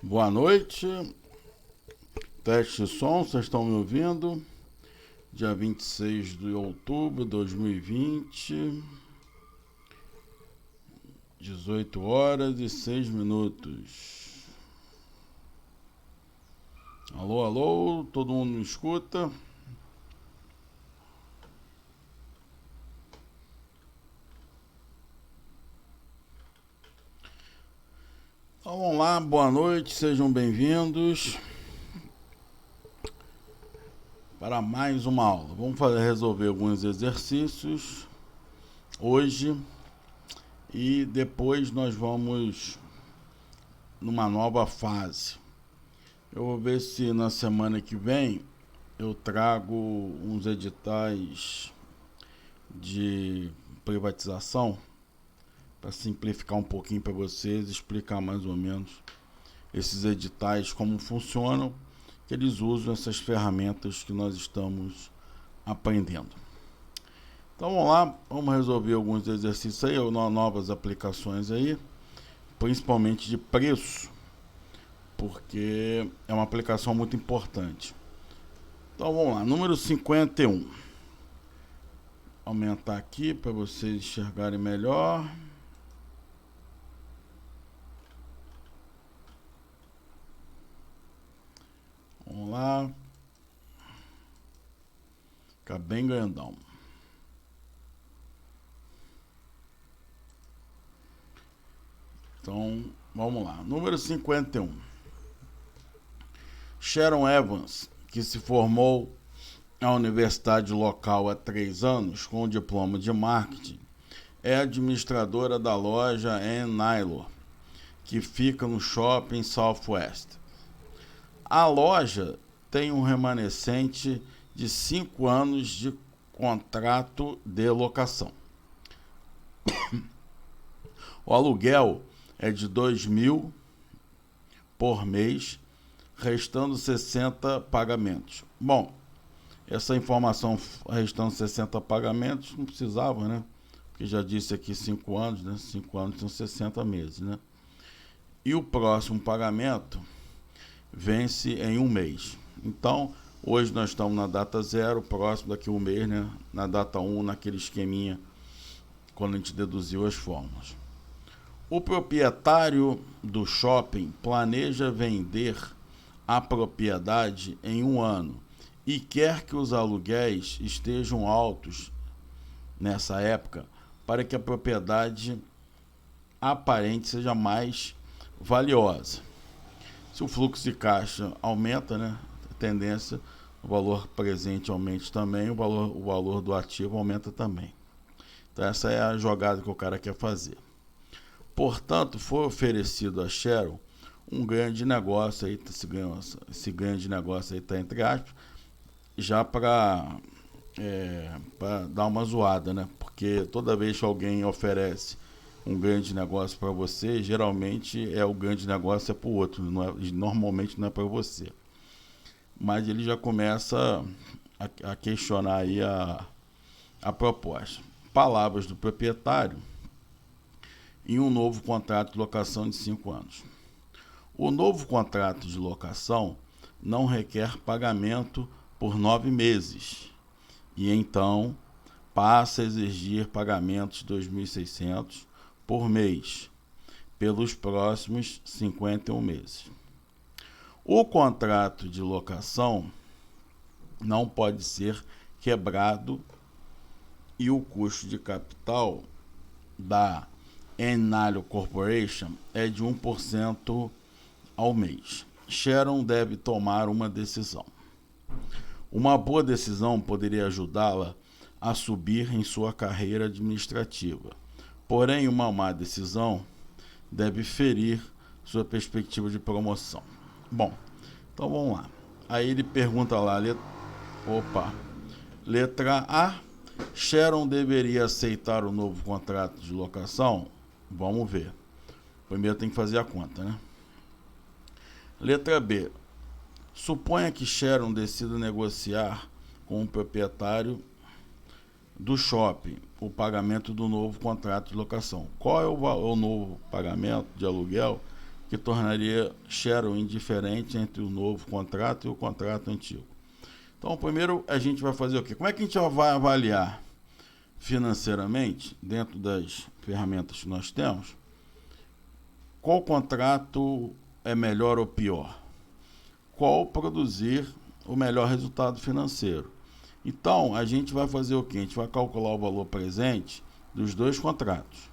Boa noite, teste de som, vocês estão me ouvindo? Dia 26 de outubro de 2020, 18 horas e 6 minutos. Alô, alô, todo mundo me escuta? Então vamos lá, boa noite, sejam bem-vindos para mais uma aula. Vamos resolver alguns exercícios hoje e depois nós vamos numa nova fase. Eu vou ver se na semana que vem eu trago uns editais de privatização para simplificar um pouquinho para vocês, explicar mais ou menos esses editais, como funcionam, que eles usam essas ferramentas que nós estamos aprendendo. Então vamos lá, vamos resolver alguns exercícios aí, novas aplicações aí, principalmente de preço, porque é uma aplicação muito importante. Então vamos lá, número 51. Aumentar aqui para vocês enxergarem melhor. Vamos lá. Fica bem grandão. Então, vamos lá. Número 51. Sharon Evans, que se formou na universidade local há 3 anos com o diploma de marketing, é administradora da loja Ann Naylor, que fica no shopping Southwest. A loja tem um remanescente de 5 anos de contrato de locação. O aluguel é de R$2.000 por mês, restando 60 pagamentos. Bom, essa informação restando 60 pagamentos não precisava, né? Porque já disse aqui 5 anos, né? 5 anos são 60 meses, né? E o próximo pagamento vence em 1 mês. Então, hoje nós estamos na data 0, próximo daqui a 1 mês, né? Na data 1, naquele esqueminha, quando a gente deduziu as fórmulas. O proprietário do shopping planeja vender a propriedade em 1 ano e quer que os aluguéis estejam altos nessa época para que a propriedade aparente seja mais valiosa. Se o fluxo de caixa aumenta, né, a tendência, o valor presente aumente também, o valor do ativo aumenta também. Então essa é a jogada que o cara quer fazer. Portanto, foi oferecido a Sharon um grande negócio, aí, esse grande negócio aí está entre aspas, já para dar uma zoada, né? Porque toda vez que alguém oferece um grande negócio para você, geralmente o grande negócio é para o outro, normalmente não é para você. Mas ele já começa a questionar aí a proposta. Palavras do proprietário em um novo contrato de locação de 5 anos. O novo contrato de locação não requer pagamento por 9 meses e então passa a exigir pagamentos de R$2.600 por mês pelos próximos 51 meses. O contrato de locação não pode ser quebrado e o custo de capital da Enalio Corporation é de 1% ao mês. Sharon deve tomar uma decisão. Uma boa decisão poderia ajudá-la a subir em sua carreira administrativa. Porém, uma má decisão deve ferir sua perspectiva de promoção. Bom, então vamos lá. Aí ele pergunta lá, letra A, Sharon deveria aceitar o novo contrato de locação? Vamos ver. Primeiro tem que fazer a conta, né? Letra B, suponha que Sharon decida negociar com o proprietário do shopping o pagamento do novo contrato de locação. Qual é o novo pagamento de aluguel que tornaria sharing diferente entre o novo contrato e o contrato antigo. Então, primeiro a gente vai fazer o quê? Como é que a gente vai avaliar financeiramente, dentro das ferramentas que nós temos, qual contrato é melhor ou pior? Qual produzir o melhor resultado financeiro? Então, a gente vai fazer o quê? A gente vai calcular o valor presente dos dois contratos.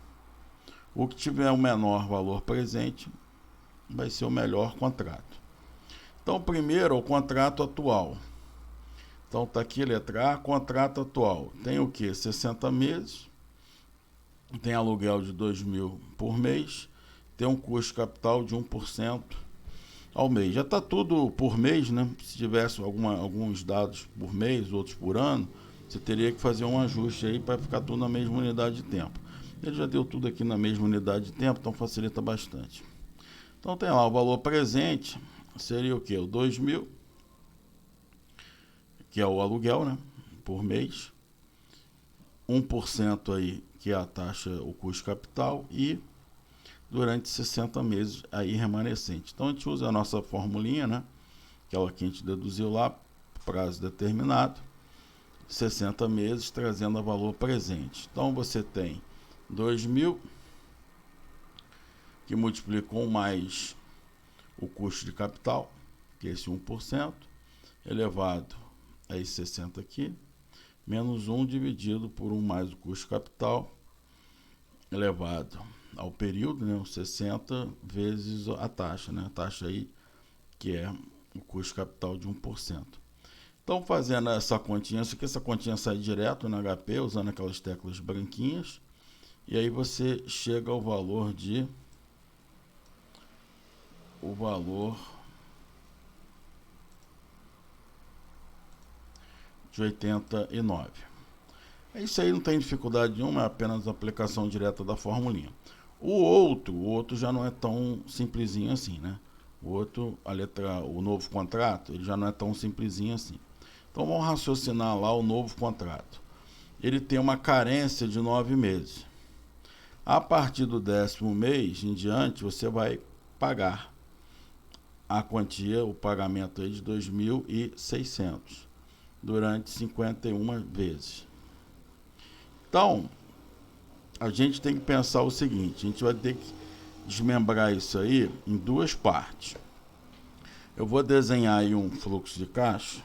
O que tiver o menor valor presente vai ser o melhor contrato. Então, primeiro, o contrato atual. Então, está aqui a letra A, contrato atual. Tem o quê? 60 meses, tem aluguel de 2.000 por mês, tem um custo capital de 1% ao mês. Já está tudo por mês, né? Se tivesse alguns dados por mês, outros por ano, você teria que fazer um ajuste aí para ficar tudo na mesma unidade de tempo. Ele já deu tudo aqui na mesma unidade de tempo, então facilita bastante. Então tem lá o valor presente, seria o quê? O 2.000, que é o aluguel, né? Por mês. 1% aí, que é a taxa, o custo capital, e durante 60 meses aí remanescente. Então a gente usa a nossa formulinha, né? Aquela que a gente deduziu lá, prazo determinado, 60 meses trazendo a valor presente. Então você tem 2.000 que multiplicou mais o custo de capital, que é esse 1%, elevado a esse 60 aqui, menos 1 dividido por 1 mais o custo de capital, elevado ao período, né, os 60 vezes a taxa, né, a taxa aí que é o custo de capital de 1%. Então, fazendo essa continha, essa continha sai direto no HP, usando aquelas teclas branquinhas, e aí você chega ao valor de de 89. Isso aí não tem dificuldade nenhuma, é apenas a aplicação direta da formulinha. O outro já não é tão simplesinho assim, né? O novo contrato, ele já não é tão simplesinho assim. Então vamos raciocinar lá o novo contrato. Ele tem uma carência de 9 meses. A partir do 10º mês em diante, você vai pagar a quantia, o pagamento aí de 2.600 durante 51 vezes. Então, a gente tem que pensar o seguinte, a gente vai ter que desmembrar isso aí em duas partes. Eu vou desenhar aí um fluxo de caixa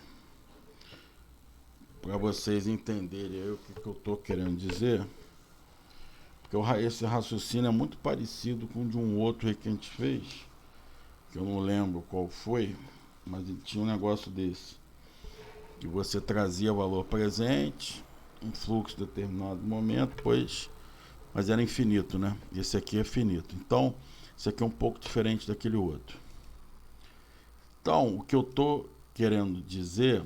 para vocês entenderem aí o que eu estou querendo dizer, porque esse raciocínio é muito parecido com de um outro aí que a gente fez, que eu não lembro qual foi, mas tinha um negócio desse, que você trazia valor presente, um fluxo em determinado momento, mas era infinito, né? Esse aqui é finito. Então, esse aqui é um pouco diferente daquele outro. Então, o que eu estou querendo dizer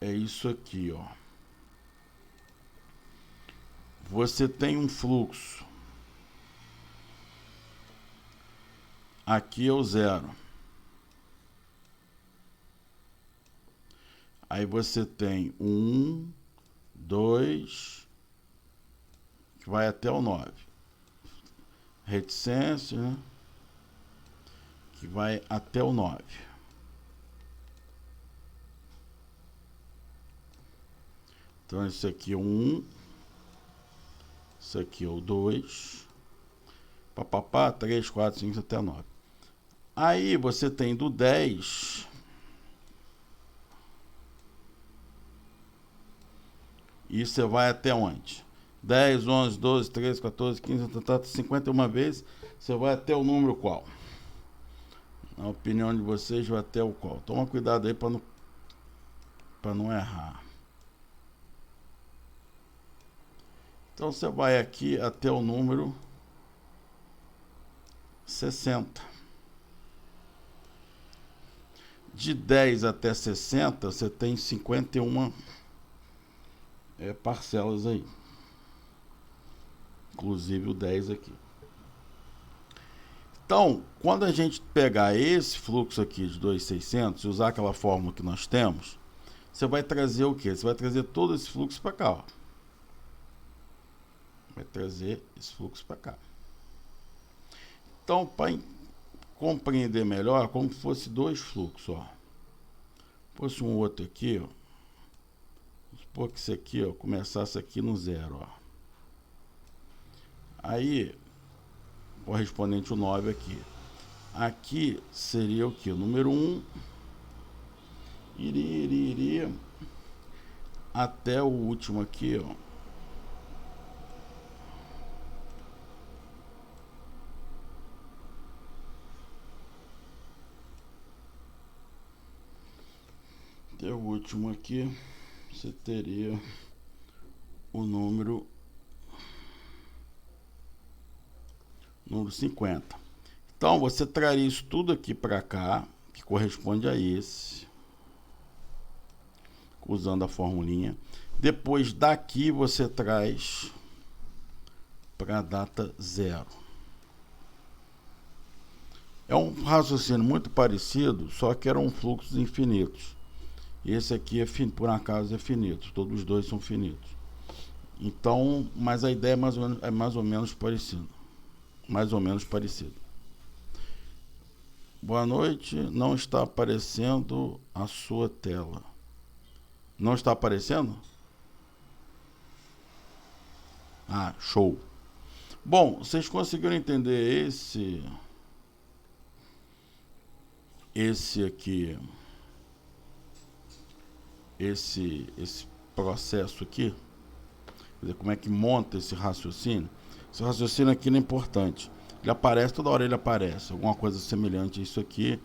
é isso aqui, ó. Você tem um fluxo. Aqui é o 0. Aí você tem 1, 2, que vai até o 9. Reticência, né? Que vai até o 9. Então, esse aqui é o 1. Esse aqui é o 2. Papapá, 3, 4, 5, até 9. Aí você tem do 10. E você vai até onde? 10, 11, 12, 13, 14, 15, 51 vezes. Você vai até o número qual? Na opinião de vocês, vai até o qual? Toma cuidado aí para não errar. Então você vai aqui até o número 60. De 10 até 60, você tem 51 parcelas aí. Inclusive o 10 aqui. Então, quando a gente pegar esse fluxo aqui de 2.600 e usar aquela fórmula que nós temos, você vai trazer o quê? Você vai trazer todo esse fluxo para cá, ó. Vai trazer esse fluxo para cá. Então, para compreender melhor, como se fosse dois fluxos, ó. Fosse um outro aqui, ó. Vamos supor que isso aqui, ó, começasse aqui no 0, ó. Aí, correspondente o 9 aqui. Aqui seria o que? O número 1 iria até o último aqui, ó. Até o último aqui, você teria o número 50. Então, você traria isso tudo aqui para cá, que corresponde a esse, usando a formulinha. Depois daqui você traz para a data 0. É um raciocínio muito parecido, só que eram fluxos infinitos. Esse aqui, por acaso, é finito. Todos os dois são finitos. Então, mas a ideia é mais ou menos parecida. Mais ou menos parecido. Boa noite. Não está aparecendo a sua tela. Não está aparecendo? Ah, show. Bom, vocês conseguiram entender esse aqui, esse processo aqui? Quer dizer, como é que monta esse raciocínio? Esse raciocínio aqui não é importante. Ele aparece, toda hora ele aparece. Alguma coisa semelhante a isso aqui,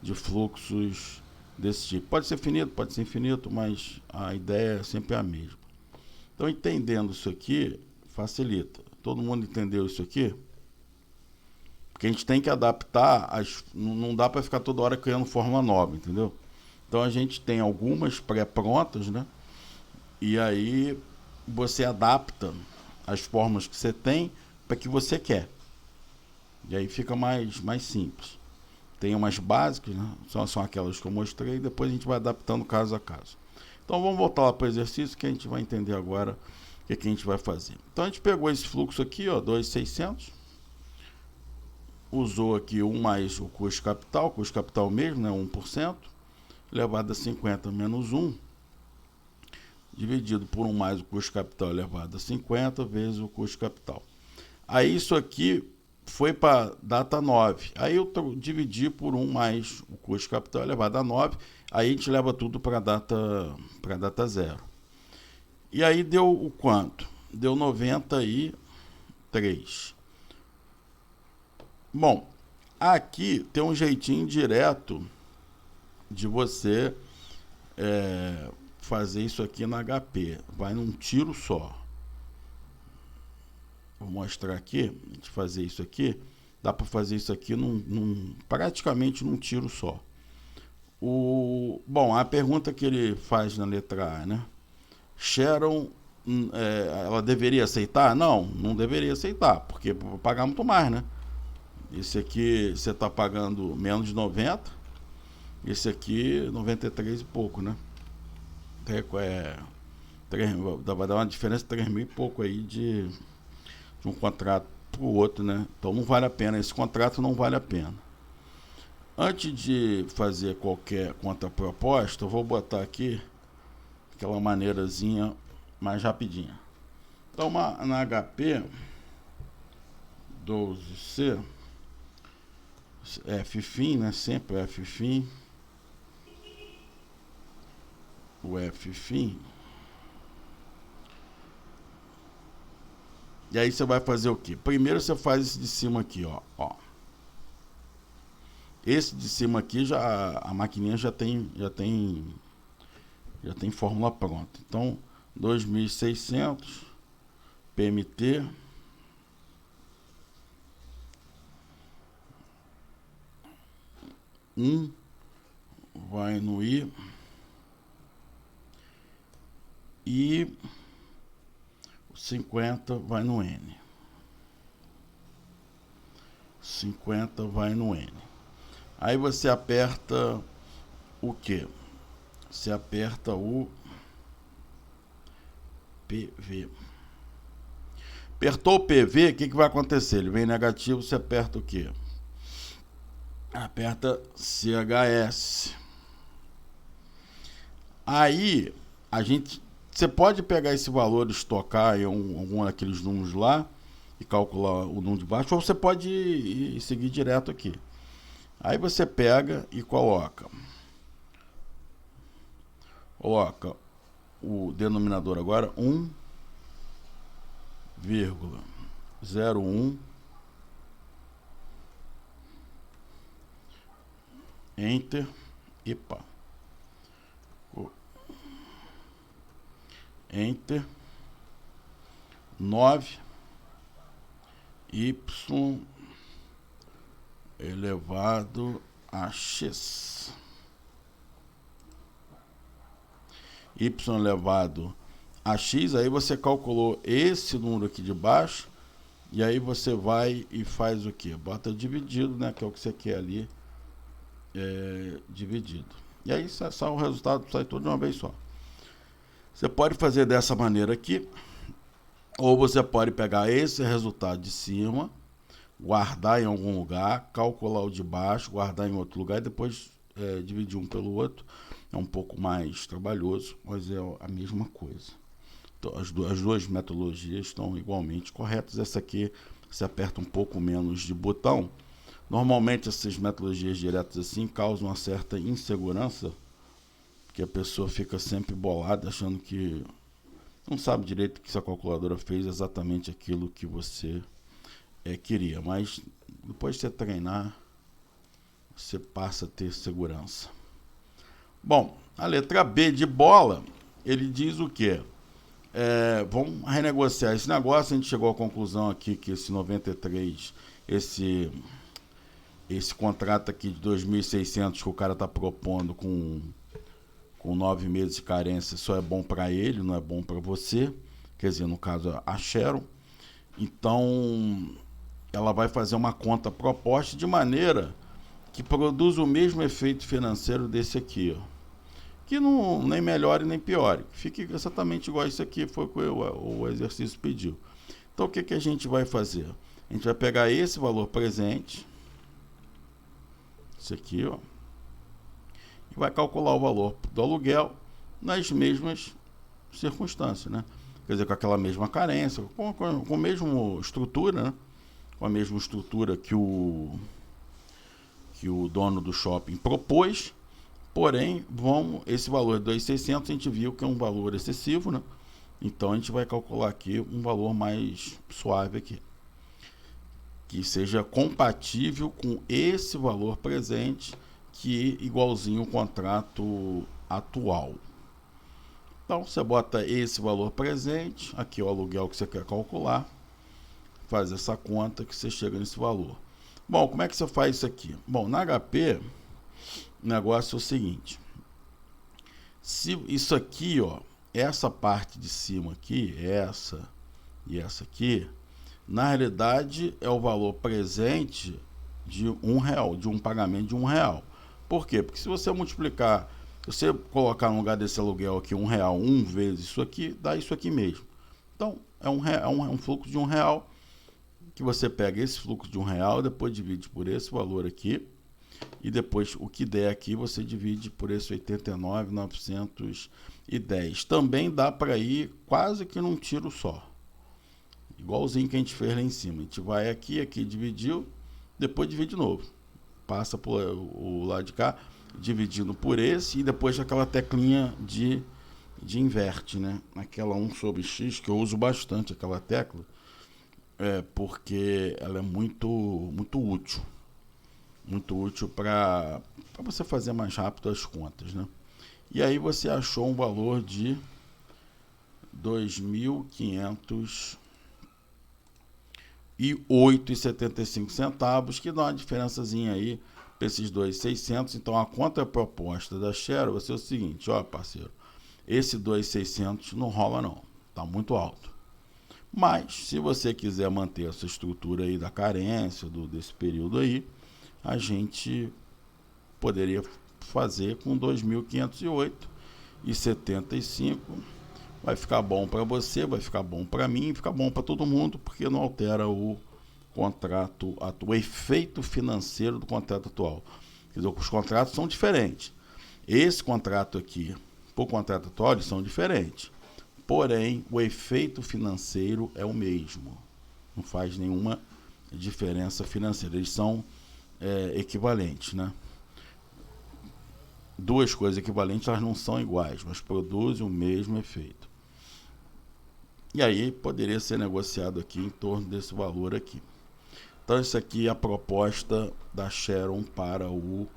de fluxos desse tipo. Pode ser finito, pode ser infinito, mas a ideia é sempre a mesma. Então, entendendo isso aqui, facilita. Todo mundo entendeu isso aqui? Porque a gente tem que adaptar, não dá para ficar toda hora criando fórmula nova, entendeu? Então, a gente tem algumas pré-prontas, né? E aí, você adapta as fórmulas que você tem para que você quer. E aí fica mais simples. Tem umas básicas, né? São aquelas que eu mostrei, e depois a gente vai adaptando caso a caso. Então vamos voltar lá para o exercício que a gente vai entender agora o que a gente vai fazer. Então a gente pegou esse fluxo aqui, ó, 2.600, usou aqui 1 mais o custo capital mesmo, né, 1%, elevado a 50 menos 1, dividido por 1 mais o custo capital elevado a 50 vezes o custo capital. Aí isso aqui foi para data 9. Aí eu dividi por 1 mais o custo capital elevado a 9. Aí a gente leva tudo para a data 0. E aí deu o quanto? Deu 93. Bom, aqui tem um jeitinho direto de você fazer isso aqui na HP. Vai num tiro só. Vou mostrar aqui, a gente fazer isso aqui, dá para fazer isso aqui praticamente num tiro só. Bom, a pergunta que ele faz na letra A, né? Sharon, ela deveria aceitar? Não deveria aceitar, porque vai pagar muito mais, né? Esse aqui você está pagando menos de 90, esse aqui 93 e pouco, né? Vai dar uma diferença de 3 mil e pouco aí de um contrato para o outro, né? Então não vale a pena, esse contrato não vale a pena. Antes de fazer qualquer contraproposta, eu vou botar aqui aquela maneirazinha mais rapidinha. Então na HP 12C, F-fim, né? Sempre F-fim, o F-fim. E aí você vai fazer o quê? Primeiro você faz esse de cima aqui, ó. Esse de cima aqui a maquininha já tem fórmula pronta. Então 2.600 PMT vai no I e 50 vai no N. 50 vai no N. Aí você aperta o quê? Você aperta o PV. Apertou o PV, o que vai acontecer? Ele vem negativo, você aperta o quê? aperta CHS. Aí você pode pegar esse valor e estocar em algum daqueles números lá e calcular o número de baixo, ou você pode ir seguir direto aqui. Aí você pega e coloca o denominador agora 1,01, Enter e pá. Enter 9 y elevado a x. Y elevado a x, aí você calculou esse número aqui de baixo, e aí você vai e faz o que? Bota dividido, né? Que é o que você quer ali, dividido. E aí o resultado sai todo de uma vez só. Você pode fazer dessa maneira aqui, ou você pode pegar esse resultado de cima, guardar em algum lugar, calcular o de baixo, guardar em outro lugar e depois dividir um pelo outro. É um pouco mais trabalhoso, mas é a mesma coisa. Então, as duas metodologias estão igualmente corretas. Essa aqui você aperta um pouco menos de botão. Normalmente essas metodologias diretas assim causam uma certa insegurança, porque a pessoa fica sempre bolada, achando que não sabe direito que sua calculadora fez exatamente aquilo que você queria. Mas depois de você treinar, você passa a ter segurança. Bom, a letra B de bola, ele diz o quê? Vamos renegociar esse negócio. A gente chegou à conclusão aqui que esse 93, esse contrato aqui de 2.600 que o cara está propondo com 9 meses de carência só é bom para ele, não é bom para você. Quer dizer, no caso, a Sharon. Então, ela vai fazer uma conta proposta de maneira que produz o mesmo efeito financeiro desse aqui, ó. Que não nem melhore nem piore. Fique exatamente igual a isso aqui, foi o que o exercício pediu. Então, o que a gente vai fazer? A gente vai pegar esse valor presente, esse aqui, ó, e vai calcular o valor do aluguel nas mesmas circunstâncias, né? Quer dizer, com aquela mesma carência, com a mesma estrutura, né? Com a mesma estrutura que o dono do shopping propôs. Porém, esse valor de 2.600 a gente viu que é um valor excessivo, né? Então a gente vai calcular aqui um valor mais suave aqui, que seja compatível com esse valor presente, que é igualzinho ao contrato atual. Então você bota esse valor presente, aqui é o aluguel que você quer calcular, faz essa conta que você chega nesse valor. Bom, como é que você faz isso aqui? Bom, na HP, o negócio é o seguinte: se isso aqui, ó, essa parte de cima aqui, essa e essa aqui, na realidade é o valor presente de R$1, de um pagamento de R$1. Por quê? Porque se você multiplicar, se você colocar no lugar desse aluguel aqui R$1, vezes isso aqui, dá isso aqui mesmo. Então é um fluxo de R$1, que você pega esse fluxo de R$1, depois divide por esse valor aqui, e depois o que der aqui você divide por esse 89.910. Também dá para ir quase que num tiro só, igualzinho que a gente fez lá em cima. A gente vai aqui dividiu, depois divide de novo, passa por o lado de cá, dividindo por esse, e depois aquela teclinha de inverte, né? Aquela 1/x, que eu uso bastante aquela tecla, porque ela é muito útil. Muito útil para você fazer mais rápido as contas, né? E aí você achou um valor de 2.508,75, que dá uma diferençazinha aí para esses 2.600. Então a conta proposta da Sharon vai ser o seguinte: ó, parceiro, esse 2.600 não rola não, tá muito alto. Mas se você quiser manter essa estrutura aí da carência desse período aí, a gente poderia fazer com 2.508,75. Vai ficar bom para você, vai ficar bom para mim, fica bom para todo mundo, porque não altera o contrato atual, o efeito financeiro do contrato atual. Quer dizer, os contratos são diferentes. Esse contrato aqui, por contrato atual, eles são diferentes. Porém, o efeito financeiro é o mesmo. Não faz nenhuma diferença financeira. Eles são equivalentes, né? Duas coisas equivalentes, elas não são iguais, mas produzem o mesmo efeito. E aí poderia ser negociado aqui em torno desse valor aqui. Então isso aqui é a proposta da Sharon para o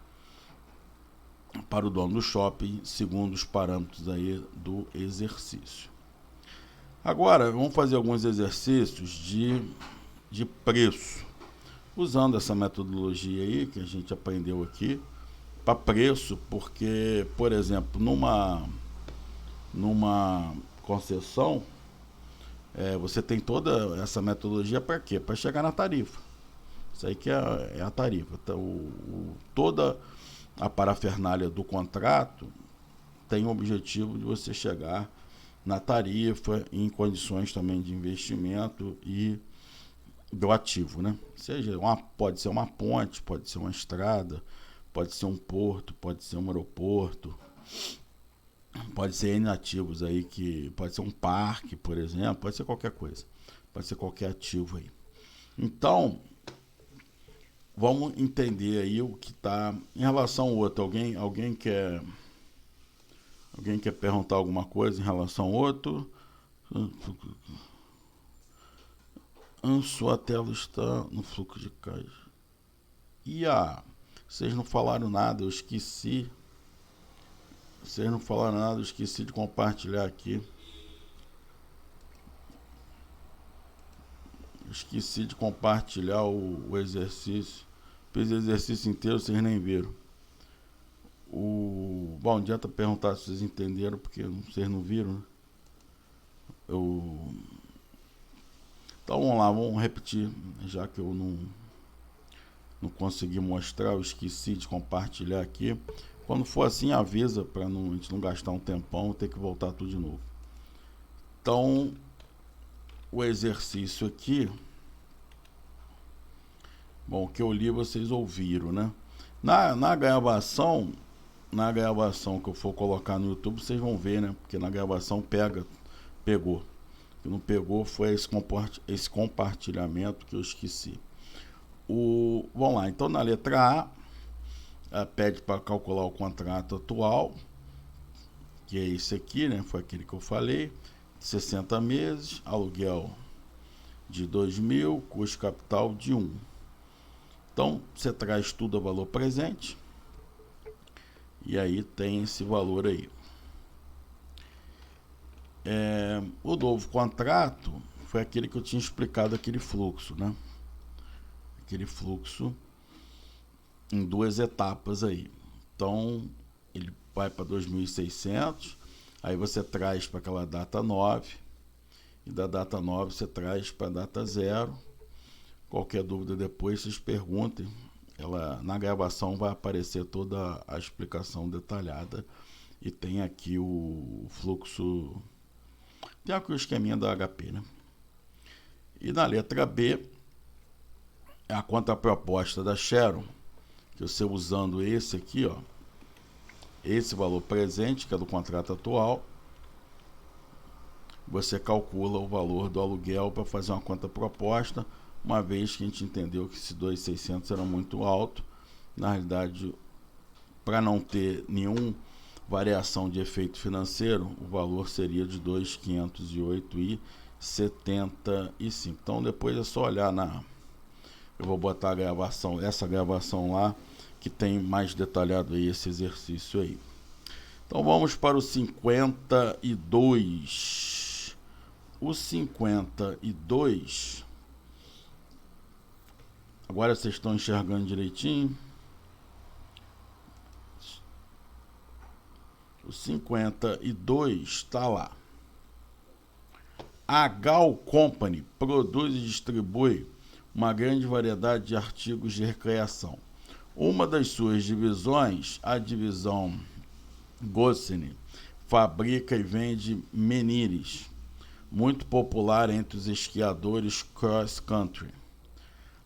dono do shopping, segundo os parâmetros aí do exercício. Agora vamos fazer alguns exercícios de preço, usando essa metodologia aí que a gente aprendeu aqui para preço, porque, por exemplo, numa concessão, você tem toda essa metodologia para quê? Para chegar na tarifa. Isso aí que é a tarifa. Então, toda a parafernália do contrato tem o objetivo de você chegar na tarifa, em condições também de investimento e do ativo, né? Pode ser uma ponte, pode ser uma estrada, pode ser um porto, pode ser um aeroporto, pode ser N ativos aí, pode ser um parque, por exemplo, pode ser qualquer coisa, pode ser qualquer ativo aí. Então, vamos entender aí o que está em relação ao outro. Alguém quer perguntar alguma coisa em relação ao outro? Sua tela está no fluxo de caixa. Vocês não falaram nada, eu esqueci. Vocês não falaram nada, eu esqueci de compartilhar aqui. Esqueci de compartilhar o exercício. Fiz o exercício inteiro, vocês nem viram. Bom, adianta perguntar se vocês entenderam, porque vocês não viram, né? Então vamos lá, vamos repetir, já que eu não consegui mostrar, eu esqueci de compartilhar aqui. Quando for assim, avisa para a gente não gastar um tempão, ter que voltar tudo de novo. Então, o exercício aqui, bom, o que eu li vocês ouviram, né? Na gravação que eu for colocar no YouTube, vocês vão ver, né? Porque na gravação pegou. O que não pegou foi esse compartilhamento que eu esqueci. Vamos lá, então na letra A, pede para calcular o contrato atual, que é esse aqui, né? Foi aquele que eu falei, 60 meses, aluguel de 2.000, custo capital de 1. Então, você traz tudo a valor presente, e aí tem esse valor aí. O novo contrato foi aquele que eu tinha explicado, aquele fluxo, né? Aquele fluxo em duas etapas aí. Então, ele vai para 2.600, aí você traz para aquela data 9, e da data 9 você traz para a data 0. Qualquer dúvida depois, vocês perguntem. Na gravação vai aparecer toda a explicação detalhada, e tem aqui o fluxo, tem aqui o esqueminha da HP, né? E na letra B, é a contraproposta da Sharon, que você usando esse aqui, ó, esse valor presente, que é do contrato atual, você calcula o valor do aluguel para fazer uma contraproposta, uma vez que a gente entendeu que esse 2.600 era muito alto. Na realidade, para não ter nenhuma variação de efeito financeiro, o valor seria de 2.508,75. Então depois é só olhar eu vou botar a gravação, essa gravação lá, que tem mais detalhado aí esse exercício aí. Então vamos para o 52. O 52, agora vocês estão enxergando direitinho. O 52 está lá. A Gal Company produz e distribui uma grande variedade de artigos de recreação. Uma das suas divisões, a divisão Goscinny, fabrica e vende menires, muito popular entre os esquiadores cross-country.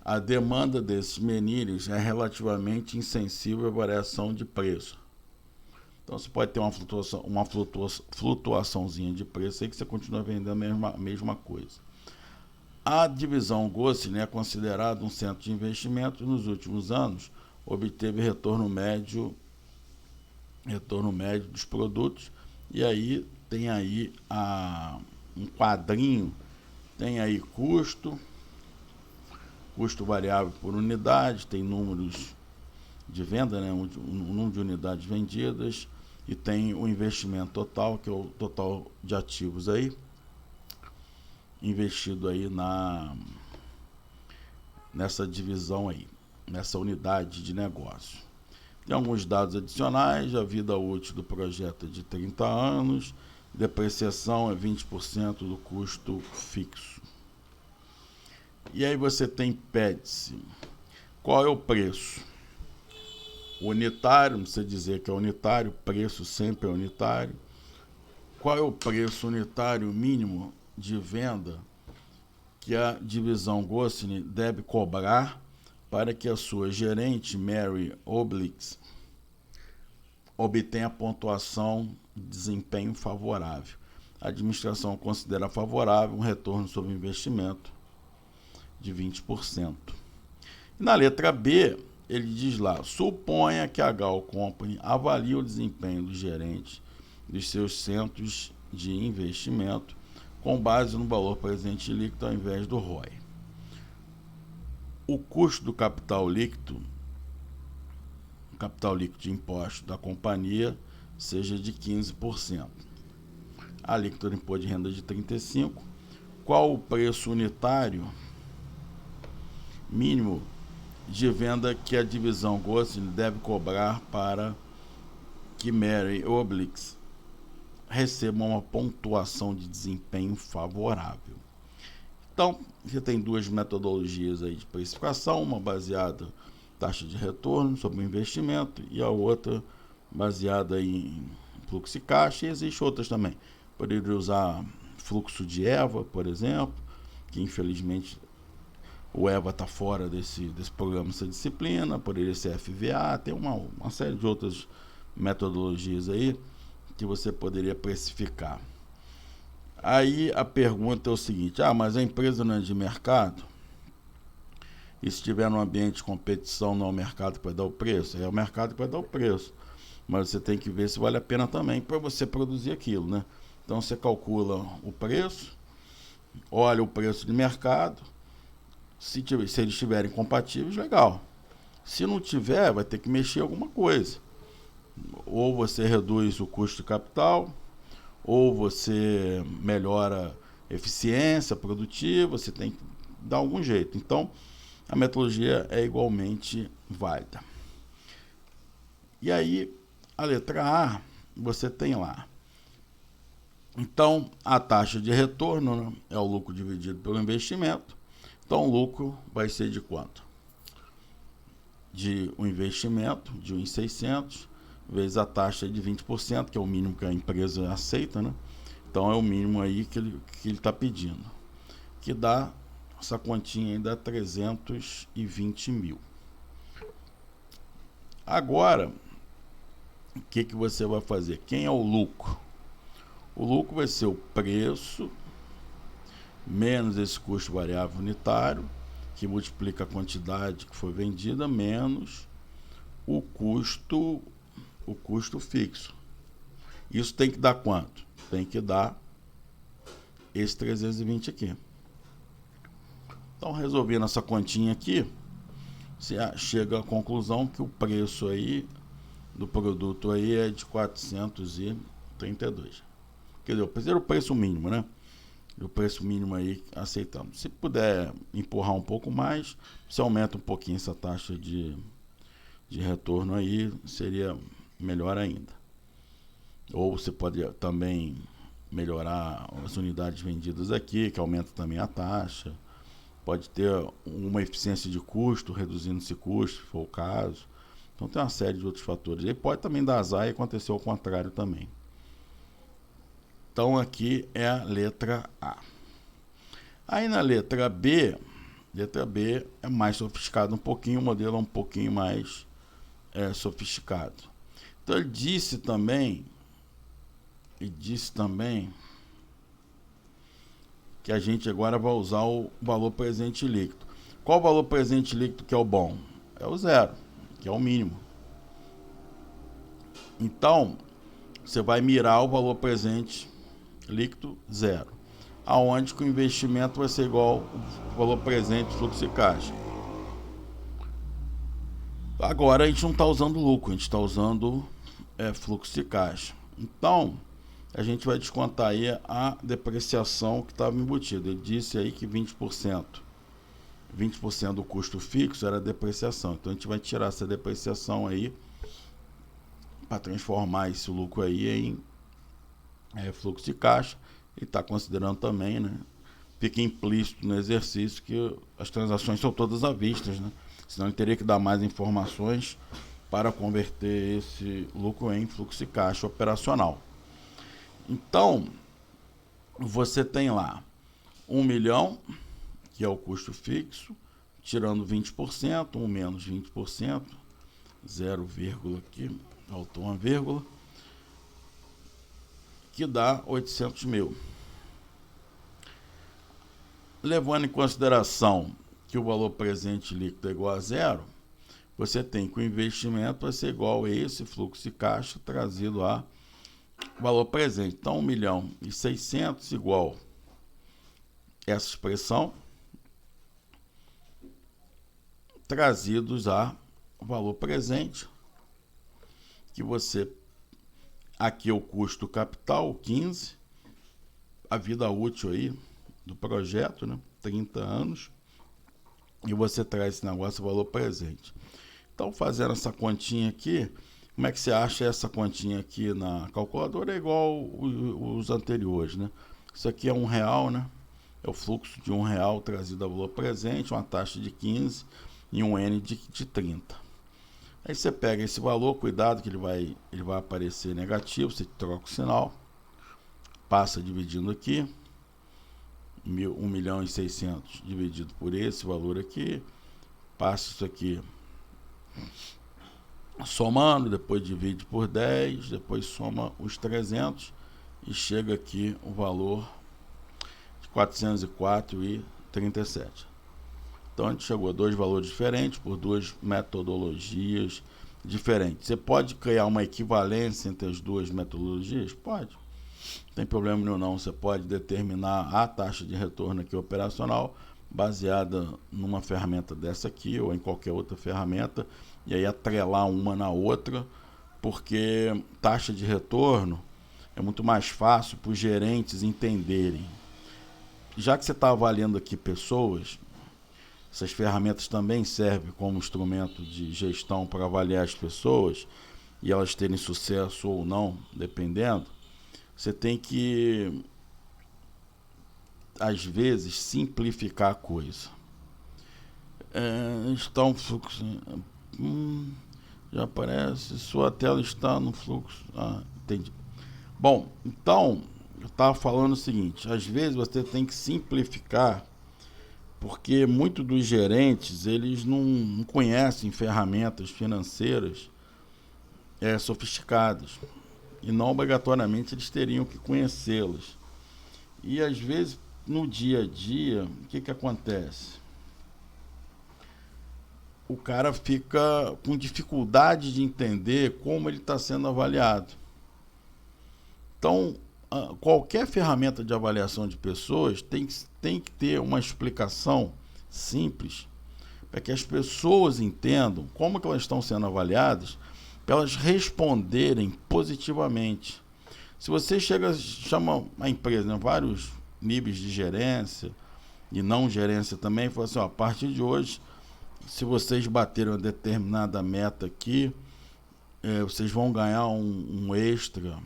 a demanda desses menires é relativamente insensível à variação de preço. Então você pode ter uma flutuaçãozinha de preço aí que você continua vendendo a mesma coisa. A divisão Gosselin é considerada um centro de investimento e nos últimos anos obteve retorno médio dos produtos. E aí tem aí um quadrinho, tem aí custo variável por unidade, tem números de venda, né, o número de unidades vendidas, e tem o investimento total, que é o total de ativos aí investido aí nessa divisão aí, nessa unidade de negócio. Tem alguns dados adicionais: a vida útil do projeto é de 30 anos, depreciação é 20% do custo fixo. E aí você tem PEDS. Qual é o preço? Unitário, não precisa dizer que é unitário, preço sempre é unitário. Qual é o preço unitário mínimo de venda que a divisão Gosselin deve cobrar para que a sua gerente, Mary Oblix, obtenha pontuação de desempenho favorável? A administração considera favorável um retorno sobre investimento de 20%. E na letra B, ele diz lá: suponha que a Gal Company avalie o desempenho do gerente dos seus centros de investimento com base no valor presente líquido ao invés do ROI. O custo do capital líquido de imposto da companhia, seja de 15%. A alíquota do imposto de renda de 35%. Qual o preço unitário mínimo de venda que a divisão Gosselin deve cobrar para que Mary Oblix receba uma pontuação de desempenho favorável? Então, você tem duas metodologias aí de precificação, uma baseada em taxa de retorno sobre o investimento e a outra baseada em fluxo de caixa, e existem outras também. Poderia usar fluxo de EVA, por exemplo, que infelizmente o EVA está fora desse programa, dessa disciplina. Poderia ser FVA, tem uma série de outras metodologias aí que você poderia precificar. Aí a pergunta é o seguinte: mas a empresa não é de mercado? E se estiver num ambiente de competição, não é o mercado que vai dar o preço? É o mercado que vai dar o preço, mas você tem que ver se vale a pena também para você produzir aquilo, né? Então você calcula o preço, olha o preço de mercado. Se eles estiverem compatíveis, legal. Se não tiver, vai ter que mexer alguma coisa. Ou você reduz o custo de capital, ou você melhora a eficiência produtiva, você tem que dar algum jeito. Então, a metodologia é igualmente válida. E aí, a letra A, você tem lá. Então, a taxa de retorno, né, é o lucro dividido pelo investimento. Então, o lucro vai ser de quanto? De um investimento de 1.600 vezes a taxa de 20%, que é o mínimo que a empresa aceita, né? Então, é o mínimo aí que ele está pedindo, que dá, essa continha aí dá 320 mil. Agora, o que você vai fazer? Quem é o lucro? O lucro vai ser o preço menos esse custo variável unitário, que multiplica a quantidade que foi vendida, menos o custo fixo. Isso tem que dar quanto? Tem que dar esse 320 aqui. Então, resolvendo essa continha aqui, você chega à conclusão que o preço aí do produto aí é de 432. Quer dizer, o preço mínimo, né? O preço mínimo aí aceitamos. Se puder empurrar um pouco mais, você aumenta um pouquinho essa taxa de retorno aí, seria melhor ainda. Ou você pode também melhorar as unidades vendidas aqui, que aumenta também a taxa. Pode ter uma eficiência de custo, reduzindo esse custo, se for o caso. Então tem uma série de outros fatores. E pode também dar azar e acontecer o contrário também. Então aqui é a letra A. Aí na letra B, Letra B é mais sofisticado um pouquinho, o modelo é um pouquinho mais sofisticado. Então ele disse também que a gente agora vai usar o valor presente líquido. Qual o valor presente líquido que é o bom? É o zero, que é o mínimo. Então, você vai mirar o valor presente líquido zero, aonde que o investimento vai ser igual ao valor presente fluxo de caixa. Agora a gente não está usando lucro, a gente está usando fluxo de caixa. Então, a gente vai descontar aí a depreciação que estava embutida. Ele disse aí que 20% do custo fixo era depreciação. Então a gente vai tirar essa depreciação aí para transformar esse lucro aí em fluxo de caixa. E está considerando também, né? Fica implícito no exercício que as transações são todas à vista, né? Senão ele teria que dar mais informações para converter esse lucro em fluxo de caixa operacional. Então, você tem lá 1 milhão, que é o custo fixo, tirando 20%, 1 menos 20%, 0, aqui, faltou uma vírgula, que dá 800 mil. Levando em consideração que o valor presente líquido é igual a zero, você tem que o investimento vai ser igual a esse fluxo de caixa trazido a valor presente. Então, 1.600.000 igual essa expressão trazidos a valor presente, que você, aqui é o custo capital, 15, a vida útil aí do projeto, né, 30 anos, e você traz esse negócio, valor presente. Então, fazendo essa continha aqui, como é que você acha essa continha aqui na calculadora? É igual os anteriores, né? Isso aqui é R$1, né? É o fluxo de R$1 trazido a valor presente, uma taxa de 15 e um N de 30. Aí você pega esse valor, cuidado que ele vai aparecer negativo, você troca o sinal, passa dividindo aqui, 1.600.000 dividido por esse valor aqui, passa isso aqui somando, depois divide por 10, depois soma os 300 e chega aqui o valor de 404,37. Então a gente chegou a dois valores diferentes por duas metodologias diferentes. Você pode criar uma equivalência entre as duas metodologias? Pode. Não tem problema nenhum não. Você pode determinar a taxa de retorno aqui operacional baseada numa ferramenta dessa aqui ou em qualquer outra ferramenta e aí atrelar uma na outra, porque taxa de retorno é muito mais fácil para os gerentes entenderem. Já que você está avaliando aqui pessoas, essas ferramentas também servem como instrumento de gestão para avaliar as pessoas e elas terem sucesso ou não, dependendo. Você tem que, às vezes, simplificar a coisa. Está um fluxo. Já aparece. Sua tela está no fluxo. Entendi. Bom, então, eu estava falando o seguinte: às vezes você tem que simplificar, porque muitos dos gerentes eles não conhecem ferramentas financeiras sofisticadas. E não obrigatoriamente eles teriam que conhecê-las. E às vezes no dia a dia, o que acontece? O cara fica com dificuldade de entender como ele está sendo avaliado. Então, qualquer ferramenta de avaliação de pessoas tem que ter uma explicação simples para que as pessoas entendam como que elas estão sendo avaliadas, para elas responderem positivamente. Se você chama a empresa, né, vários níveis de gerência e não gerência também, fala assim, a partir de hoje, se vocês baterem uma determinada meta aqui, vocês vão ganhar um extra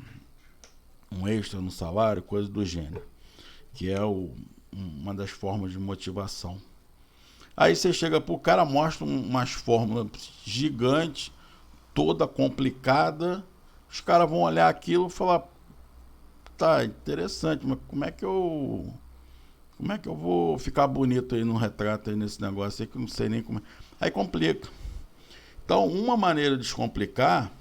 no salário, coisa do gênero, que é uma das formas de motivação. Aí você chega para o cara, mostra umas fórmulas gigantes, toda complicada, os caras vão olhar aquilo e falar, tá interessante, mas como é que eu Como é que eu vou ficar bonito aí no retrato, aí nesse negócio aí que eu não sei nem como é. Aí complica. Então, uma maneira de descomplicar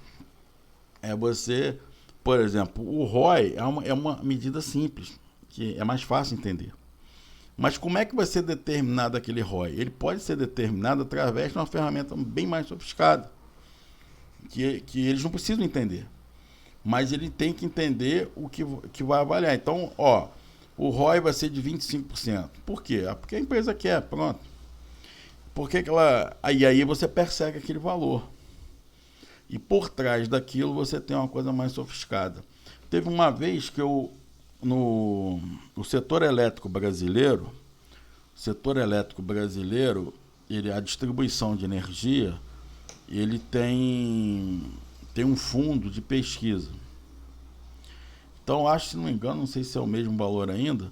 é você, por exemplo, o ROI é uma medida simples, que é mais fácil entender. Mas como é que vai ser determinado aquele ROI? Ele pode ser determinado através de uma ferramenta bem mais sofiscada, que eles não precisam entender. Mas ele tem que entender o que vai avaliar. Então, o ROI vai ser de 25%. Por quê? Porque a empresa quer, pronto. Porque aí você persegue aquele valor. E por trás daquilo você tem uma coisa mais sofisticada. Teve uma vez que no setor elétrico brasileiro, a distribuição de energia, ele tem um fundo de pesquisa. Então, acho, se não me engano, não sei se é o mesmo valor ainda,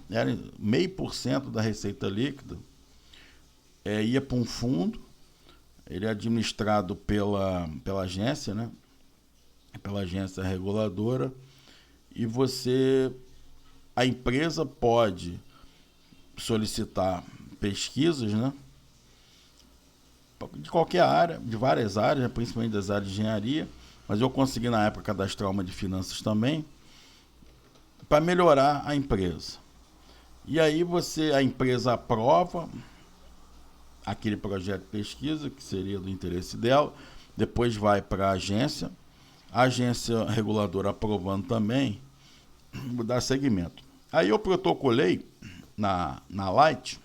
era 0,5% da receita líquida, ia para um fundo, ele é administrado pela agência, né? Pela agência reguladora, e a empresa pode solicitar pesquisas, né? De qualquer área, de várias áreas, principalmente das áreas de engenharia, mas eu consegui na época cadastrar uma de finanças também, para melhorar a empresa. E aí a empresa aprova aquele projeto de pesquisa, que seria do interesse dela, depois vai para a agência reguladora aprovando também, vou dar seguimento. Aí eu protocolei na Light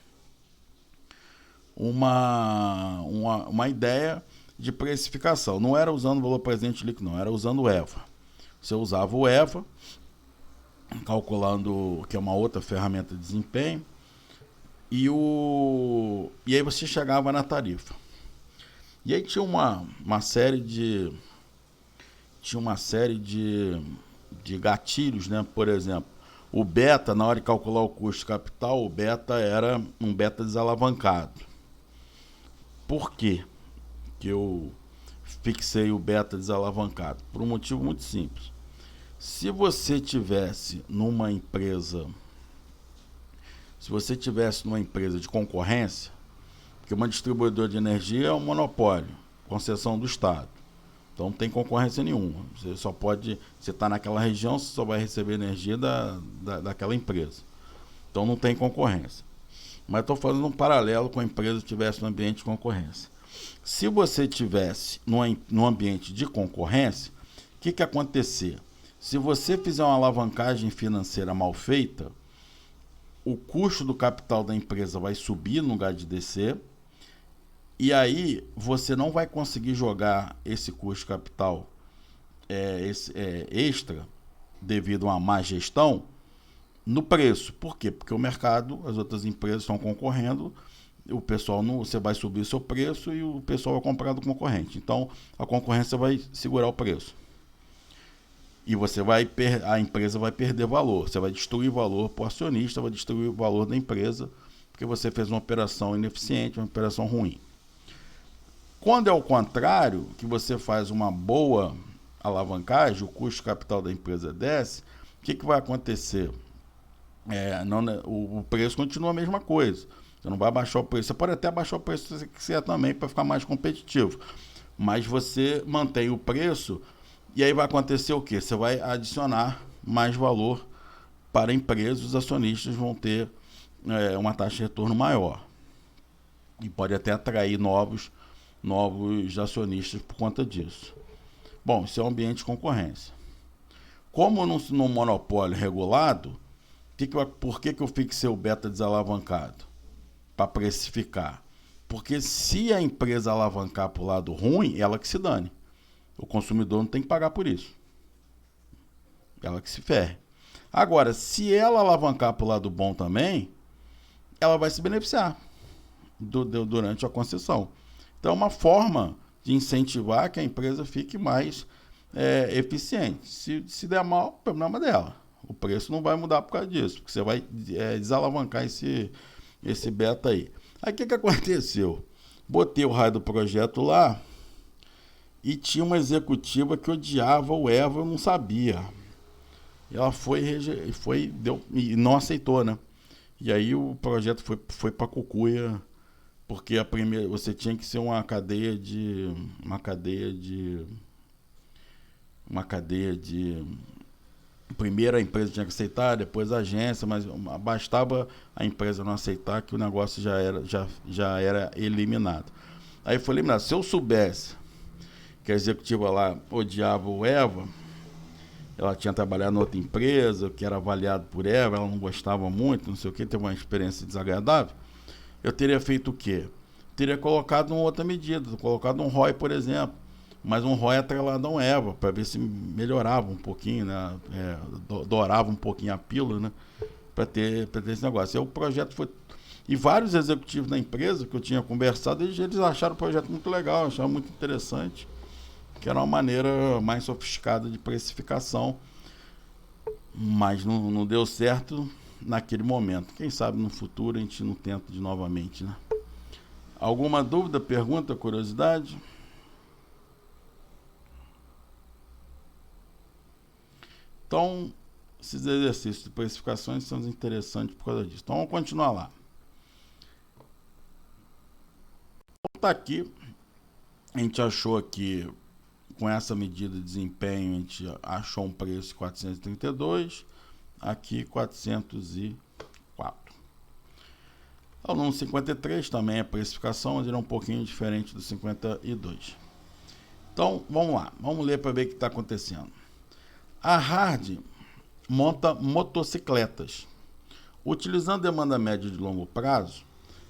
uma ideia de precificação. Não era usando o valor presente líquido, não, era usando o EVA. Você usava o EVA, calculando, que é uma outra ferramenta de desempenho, e aí você chegava na tarifa. E aí tinha uma série de gatilhos, né? Por exemplo, o beta, na hora de calcular o custo capital, o beta era um beta desalavancado. Por quê que eu fixei o beta desalavancado? Por um motivo muito simples. Se você tivesse numa empresa de concorrência, porque uma distribuidora de energia é um monopólio, concessão do Estado. Então não tem concorrência nenhuma. Você está naquela região, você só vai receber energia daquela empresa. Então não tem concorrência. Mas estou fazendo um paralelo com a empresa que estivesse no ambiente de concorrência. Se você tivesse no ambiente de concorrência, o que acontecer? Se você fizer uma alavancagem financeira mal feita, o custo do capital da empresa vai subir no lugar de descer, e aí você não vai conseguir jogar esse custo de capital extra, devido a uma má gestão, no preço. Por quê? Porque o mercado, as outras empresas estão concorrendo, o pessoal você vai subir o seu preço e o pessoal vai comprar do concorrente. Então a concorrência vai segurar o preço. E a empresa vai perder valor. Você vai destruir valor para o acionista, vai destruir o valor da empresa, porque você fez uma operação ineficiente, uma operação ruim. Quando é o contrário, que você faz uma boa alavancagem, o custo capital da empresa desce, o que vai acontecer? O preço continua a mesma coisa. Você não vai baixar o preço. Você pode até baixar o preço se você quiser também, para ficar mais competitivo. Mas você mantém o preço, e aí vai acontecer o quê? Você vai adicionar mais valor para a empresa, os acionistas vão ter uma taxa de retorno maior. E pode até atrair novos acionistas por conta disso. Bom, isso é um ambiente de concorrência. Como num monopólio regulado, por que eu fixei o beta desalavancado? Para precificar. Porque se a empresa alavancar para o lado ruim, ela que se dane. O consumidor não tem que pagar por isso. Ela que se ferre. Agora, se ela alavancar para o lado bom também, ela vai se beneficiar durante a concessão. Então, é uma forma de incentivar que a empresa fique mais eficiente. Se der mal, o problema é dela. O preço não vai mudar por causa disso, porque você vai desalavancar esse beta aí. Aí o que aconteceu? Botei o raio do projeto lá e tinha uma executiva que odiava o EVA, eu não sabia. E ela e não aceitou, né? E aí o projeto foi para Cucuia, porque a primeira você tinha que ser uma cadeia de primeiro a empresa tinha que aceitar, depois a agência, mas bastava a empresa não aceitar que o negócio já era eliminado. Aí foi eliminado. Se eu soubesse que a executiva lá odiava o Eva, ela tinha trabalhado em outra empresa, que era avaliado por Eva, ela não gostava muito, não sei o que, teve uma experiência desagradável, eu teria feito o quê? Teria colocado uma outra medida, colocado um ROI, por exemplo, mas um ROI atrelado a um EVA, para ver se melhorava um pouquinho, né? Dourava um pouquinho a pílula, né? Para ter esse negócio. E o projeto foi. E vários executivos da empresa que eu tinha conversado, eles acharam o projeto muito legal, acharam muito interessante, que era uma maneira mais sofisticada de precificação, mas não deu certo naquele momento. Quem sabe no futuro a gente não tenta de novamente, né? Alguma dúvida, pergunta, curiosidade? Então, esses exercícios de precificações são interessantes por causa disso. Então, vamos continuar lá. Então, está aqui. A gente achou aqui, com essa medida de desempenho, a gente achou um preço de 432, aqui 404. O número 53 também é precificação, mas ele é um pouquinho diferente do 52. Então, vamos lá. Vamos ler para ver o que está acontecendo. A Hard monta motocicletas. Utilizando demanda média de longo prazo,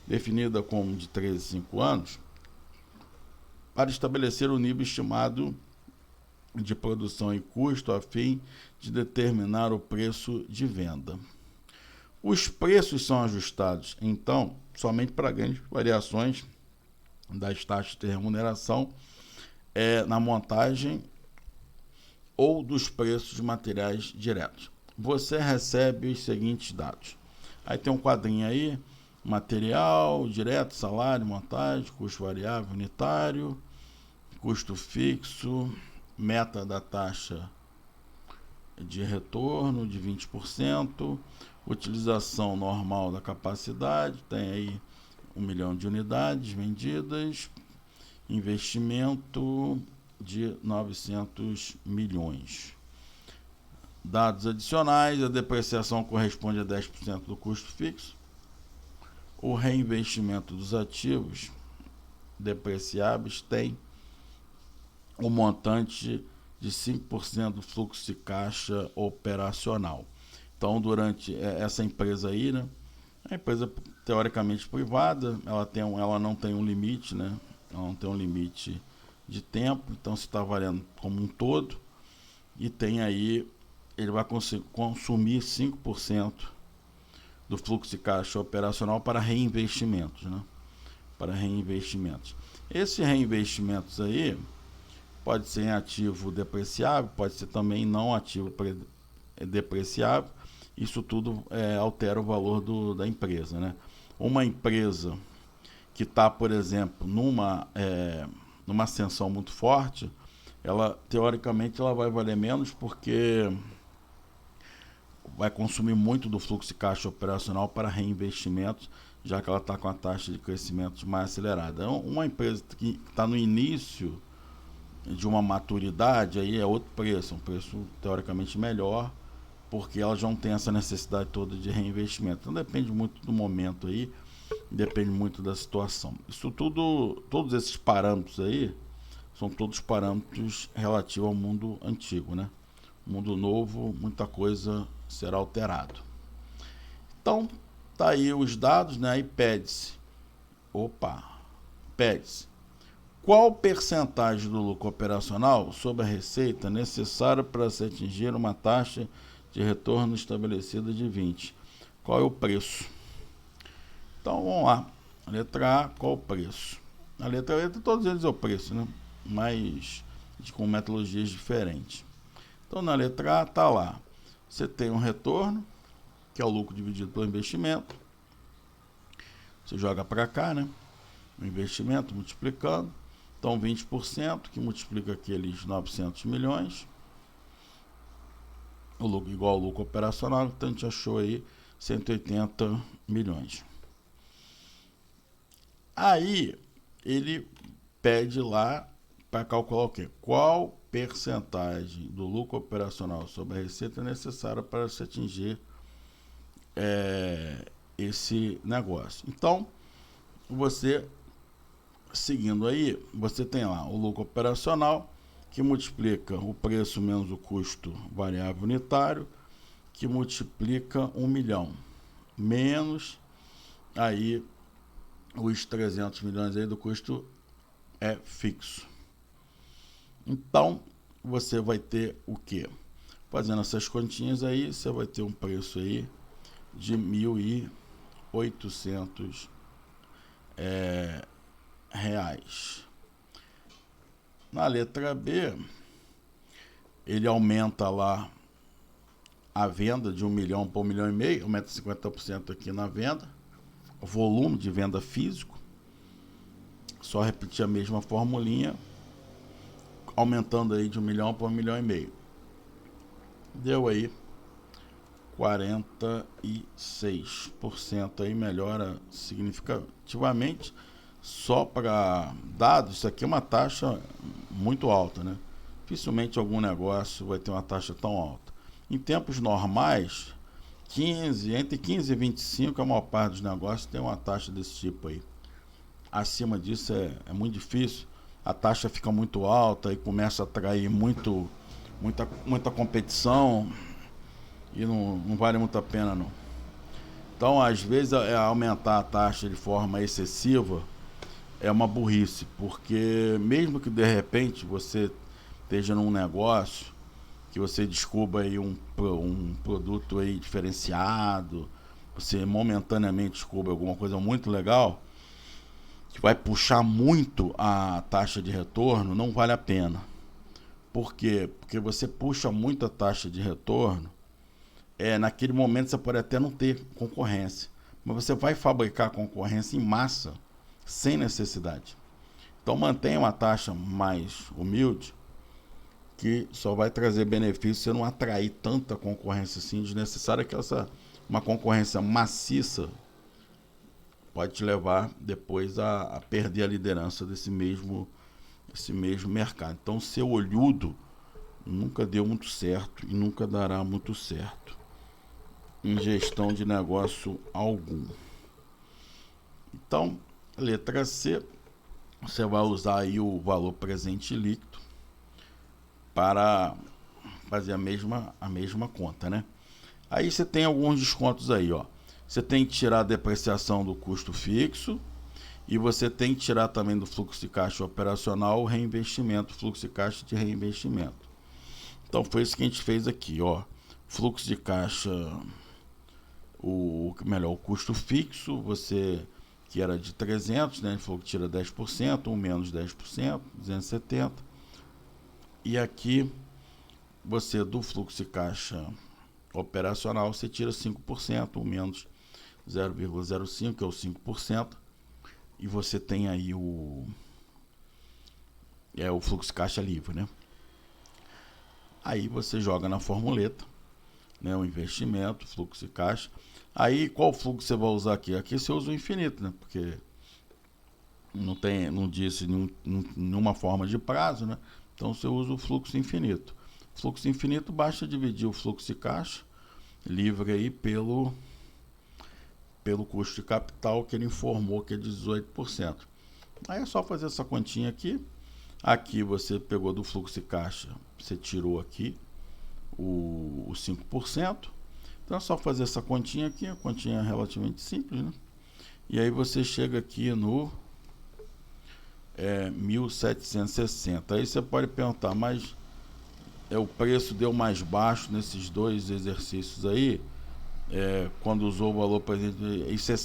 definida como de 3 a 5 anos, para estabelecer o nível estimado de produção e custo a fim de determinar o preço de venda. Os preços são ajustados, então, somente para grandes variações das taxas de remuneração na montagem ou dos preços de materiais diretos. Você recebe os seguintes dados. Aí tem um quadrinho aí, material direto, salário, montagem, custo variável unitário, custo fixo, meta da taxa de retorno de 20%, utilização normal da capacidade, tem aí 1 milhão de unidades vendidas, investimento de 900 milhões. Dados adicionais, a depreciação corresponde a 10% do custo fixo, o reinvestimento dos ativos depreciáveis tem um montante de 5% do fluxo de caixa operacional. Então, durante essa empresa aí, né, a empresa teoricamente privada, ela não tem um limite, né, ela não tem um limite de tempo, então se está valendo como um todo, e tem aí, ele vai consumir 5% do fluxo de caixa operacional para reinvestimentos, né, para reinvestimentos. Esses reinvestimentos aí pode ser em ativo depreciável, pode ser também não ativo depreciável. Isso tudo altera o valor da empresa, né? Uma empresa que está, por exemplo, numa ascensão muito forte, ela teoricamente ela vai valer menos porque vai consumir muito do fluxo de caixa operacional para reinvestimentos, já que ela está com a taxa de crescimento mais acelerada. Então, uma empresa que está no início de uma maturidade, aí é outro preço, um preço teoricamente melhor, porque ela já não tem essa necessidade toda de reinvestimento. Então depende muito do momento aí, depende muito da situação. Isso tudo, todos esses parâmetros aí, são todos parâmetros relativos ao mundo antigo, né? Mundo novo, muita coisa será alterado. Então, tá aí os dados, né? Aí pede-se, qual percentagem do lucro operacional sobre a receita necessária para se atingir uma taxa de retorno estabelecida de 20? Qual é o preço? Então, vamos lá. Letra A, qual o preço? A letra E, todos eles é o preço, né? Mas com metodologias diferentes. Então, na letra A, está lá. Você tem um retorno, que é o lucro dividido pelo investimento. Você joga para cá, né? O investimento multiplicando. Então, 20%, que multiplica aqueles 900 milhões, o lucro igual ao lucro operacional, então a gente achou aí 180 milhões. Aí ele pede lá para calcular o quê? Qual percentagem do lucro operacional sobre a receita é necessária para se atingir esse negócio. Então, você seguindo aí, você tem lá o lucro operacional, que multiplica o preço menos o custo variável unitário, que multiplica 1 milhão, menos aí os 300 milhões aí do custo fixo. Então, você vai ter o quê? Fazendo essas continhas aí, você vai ter um preço aí de 1.800 reais. Na letra B, ele aumenta lá a venda de 1 milhão para 1,5 milhão, aumenta 50% aqui na venda, o volume de venda físico, só repetir a mesma formulinha, aumentando aí de 1 milhão para 1,5 milhão. Deu aí 46% aí, melhora significativamente. Só para dados, isso aqui é uma taxa muito alta, né? Dificilmente algum negócio vai ter uma taxa tão alta. Em tempos normais, entre 15 e 25, a maior parte dos negócios tem uma taxa desse tipo aí. Acima disso é muito difícil, a taxa fica muito alta e começa a atrair muita competição e não vale muito a pena não. Então, às vezes, aumentar a taxa de forma excessiva é uma burrice, porque mesmo que de repente você esteja num negócio que você descubra aí um produto aí diferenciado, você momentaneamente descubra alguma coisa muito legal, que vai puxar muito a taxa de retorno, não vale a pena. Por quê? Porque você puxa muito a taxa de retorno, naquele momento você pode até não ter concorrência, mas você vai fabricar concorrência em massa, sem necessidade. Então mantenha uma taxa mais humilde, que só vai trazer benefício se não atrair tanta concorrência assim desnecessária, que uma concorrência maciça pode te levar depois a perder a liderança desse mesmo mercado. Então ser olhudo nunca deu muito certo e nunca dará muito certo em gestão de negócio algum. Então, letra C, você vai usar aí o valor presente líquido para fazer a mesma conta, né? Aí você tem alguns descontos aí, ó. Você tem que tirar a depreciação do custo fixo e você tem que tirar também do fluxo de caixa operacional o reinvestimento, fluxo de caixa de reinvestimento. Então foi isso que a gente fez aqui, ó. Fluxo de caixa, o custo fixo, você que era de 300, né? Ele falou que tira 10%, um menos 10%, 270. E aqui, você do fluxo de caixa operacional, você tira 5%, um menos 0,05, que é o 5%. E você tem aí o fluxo de caixa livre, né? Aí você joga na formuleta, né? O investimento, fluxo de caixa. Aí, qual fluxo você vai usar aqui? Aqui você usa o infinito, né? Porque não disse nenhuma forma de prazo, né? Então você usa o fluxo infinito. Fluxo infinito, basta dividir o fluxo de caixa livre aí pelo custo de capital, que ele informou que é 18%. Aí é só fazer essa continha aqui. Aqui você pegou do fluxo de caixa, você tirou aqui o 5%. Então é só fazer essa continha aqui, a continha é relativamente simples, né? E aí você chega aqui no 1.760. Aí você pode perguntar, mas o preço deu mais baixo nesses dois exercícios aí, quando usou o valor presente? Isso é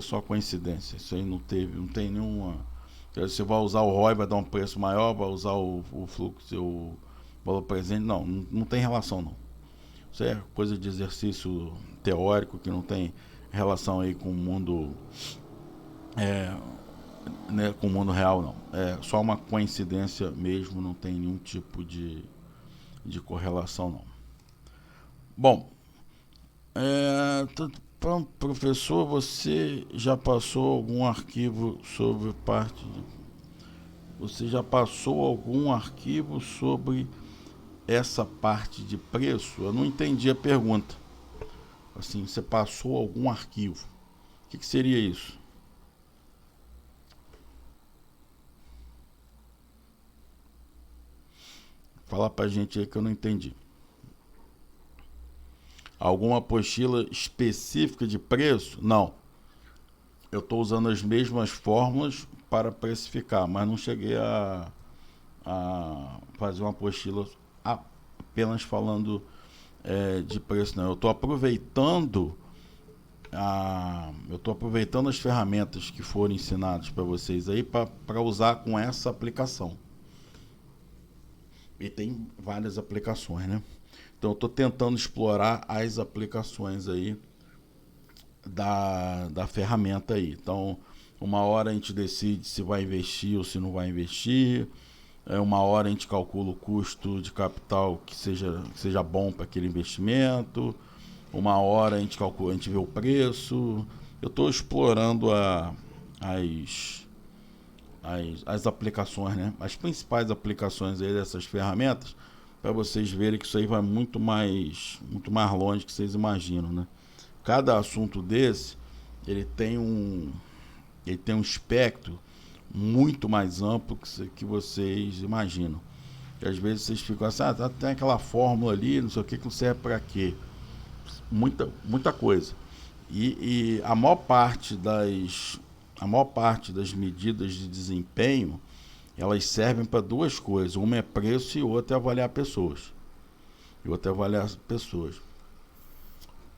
só coincidência. Isso aí não tem nenhuma. Você vai usar o ROI, vai dar um preço maior, vai usar o fluxo, o valor presente. Não tem relação não. Isso é coisa de exercício teórico que não tem relação aí com o mundo, né, com o mundo real não. É só uma coincidência mesmo, não tem nenhum tipo de de correlação não. Bom, professor, você já passou algum arquivo sobre parte de... Você já passou algum arquivo sobre essa parte de preço? Eu não entendi a pergunta. Assim, você passou algum arquivo. O que seria isso? Fala pra gente aí que eu não entendi. Alguma apostila específica de preço? Não. Eu estou usando as mesmas fórmulas para precificar, mas não cheguei a fazer uma apostila apenas falando de preço, não. Eu estou aproveitando as ferramentas que foram ensinadas para vocês aí para usar com essa aplicação. E tem várias aplicações, né? Então eu estou tentando explorar as aplicações aí da ferramenta aí. Então, uma hora a gente decide se vai investir ou se não vai investir. Uma hora a gente calcula o custo de capital que seja bom para aquele investimento. Uma hora a gente calcula, a gente vê o preço. Eu estou explorando as aplicações, né? As principais aplicações aí dessas ferramentas, para vocês verem que isso aí vai muito mais longe que vocês imaginam, né? Cada assunto desse, ele tem um espectro muito mais amplo que vocês imaginam. E às vezes vocês ficam assim, tem aquela fórmula ali, não sei o que não serve para quê. Muita coisa. E a maior parte das medidas de desempenho, elas servem para duas coisas. Uma é preço e outra é avaliar pessoas.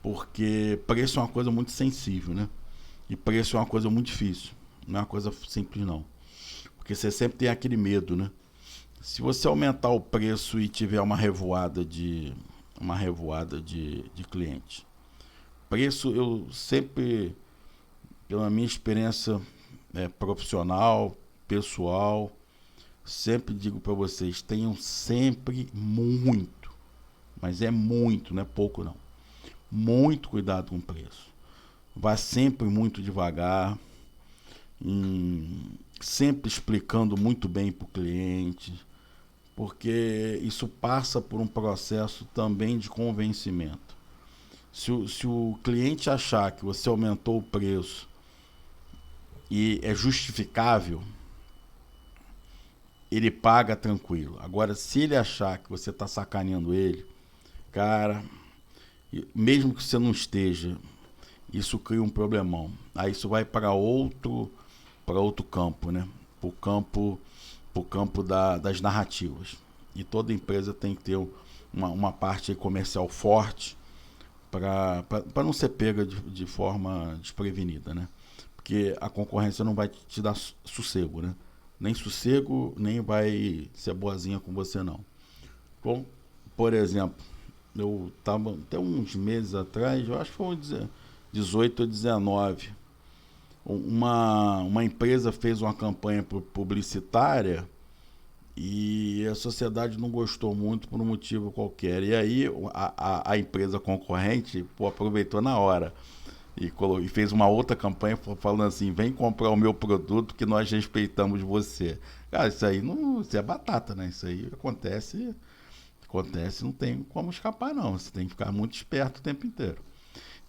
Porque preço é uma coisa muito sensível, né? E preço é uma coisa muito difícil. Não é uma coisa simples, não. Porque você sempre tem aquele medo, né? Se você aumentar o preço e tiver uma revoada de cliente. Preço, eu sempre, pela minha experiência profissional, pessoal, sempre digo para vocês, tenham sempre muito, mas é muito, não é pouco não, muito cuidado com o preço. Vá sempre muito devagar, sempre explicando muito bem para o cliente, porque isso passa por um processo também de convencimento. Se o cliente achar que você aumentou o preço e é justificável, ele paga tranquilo. Agora, se ele achar que você está sacaneando ele, cara, mesmo que você não esteja, isso cria um problemão. Aí isso vai para outro campo, né? Pro campo das narrativas. E toda empresa tem que ter uma parte comercial forte para não ser pega de forma desprevenida, né? Porque a concorrência não vai te dar sossego, né? Nem sossego, nem vai ser boazinha com você, não. Bom, por exemplo, eu estava até uns meses atrás, eu acho que foi 18 ou 19, uma empresa fez uma campanha publicitária e a sociedade não gostou muito por um motivo qualquer. E aí a empresa concorrente aproveitou na hora e fez uma outra campanha falando assim: vem comprar o meu produto que nós respeitamos você. Cara, isso aí isso é batata, né? Isso aí acontece, não tem como escapar não. Você tem que ficar muito esperto o tempo inteiro.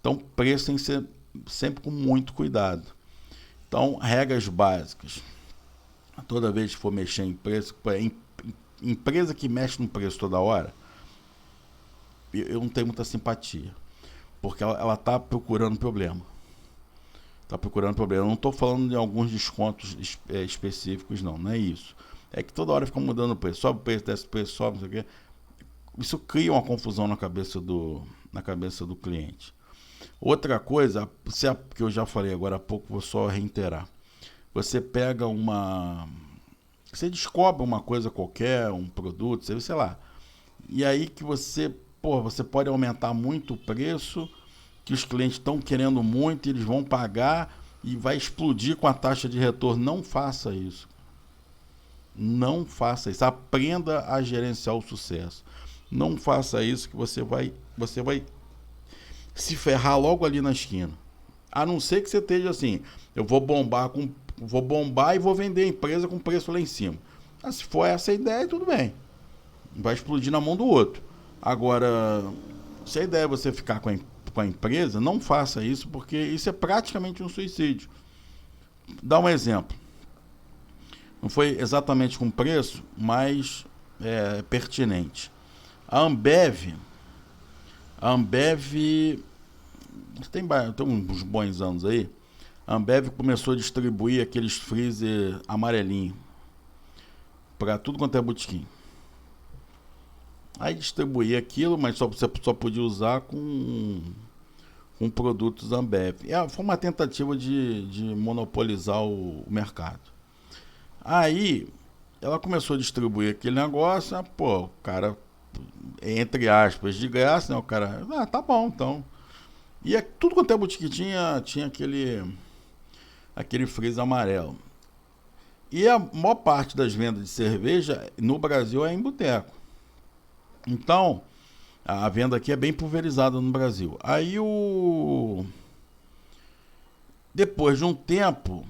Então, preço tem que ser sempre com muito cuidado. Então, regras básicas. Toda vez que for mexer em preço, empresa que mexe no preço toda hora, eu não tenho muita simpatia. Porque ela está procurando problema. Eu não estou falando de alguns descontos específicos, não é isso. É que toda hora fica mudando o preço. Sobe o preço, desce o preço, sobe, não sei o quê. Isso cria uma confusão na cabeça do cliente. Outra coisa, que eu já falei agora há pouco, vou só reiterar. Você pega você descobre uma coisa qualquer, um produto, sei lá. E aí que você pode aumentar muito o preço, que os clientes estão querendo muito, eles vão pagar e vai explodir com a taxa de retorno. Não faça isso. Não faça isso. Aprenda a gerenciar o sucesso. Não faça isso que você vai se ferrar logo ali na esquina. A não ser que você esteja assim, eu vou bombar e vou vender a empresa com preço lá em cima. Ah, se for essa a ideia, tudo bem. Vai explodir na mão do outro. Agora, se a ideia é você ficar com a empresa, não faça isso, porque isso é praticamente um suicídio. Dá um exemplo. Não foi exatamente com preço, mas é pertinente. A Ambev tem uns bons anos aí. A Ambev começou a distribuir aqueles freezer amarelinho para tudo quanto é botequim. Aí distribuía aquilo, mas você só podia usar com produtos Ambev. Foi uma tentativa de monopolizar o mercado. Aí ela começou a distribuir aquele negócio, o cara, entre aspas, de graça, né? O cara, tá bom, então. E tudo quanto é boutique tinha aquele freezer amarelo. E a maior parte das vendas de cerveja no Brasil é em boteco. Então, a venda aqui é bem pulverizada no Brasil. Aí depois de um tempo,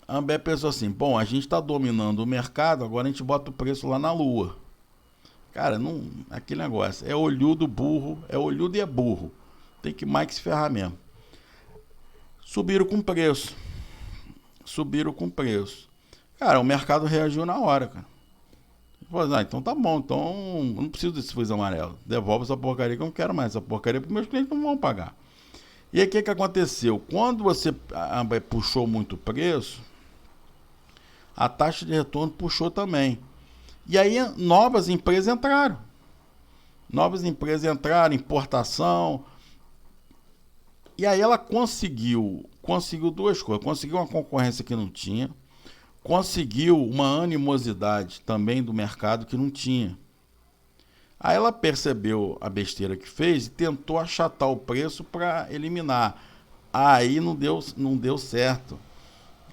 a Ambev pensou assim, bom, a gente está dominando o mercado, agora a gente bota o preço lá na lua. Cara, não, aquele negócio, é olhudo burro, é olhudo e é burro. Tem que mais que se ferrar mesmo. Subiram com preço. Cara, o mercado reagiu na hora, cara. Falei, então tá bom, então eu não preciso desse freezer amarelo. Devolve essa porcaria que eu não quero mais essa porcaria, porque meus clientes não vão pagar. E aí o que aconteceu? Quando a Ambev puxou muito o preço, a taxa de retorno puxou também. E aí novas empresas entraram. Importação. E aí ela conseguiu duas coisas. Conseguiu uma concorrência que não tinha. Conseguiu uma animosidade também do mercado que não tinha. Aí ela percebeu a besteira que fez e tentou achatar o preço para eliminar. Aí não deu certo.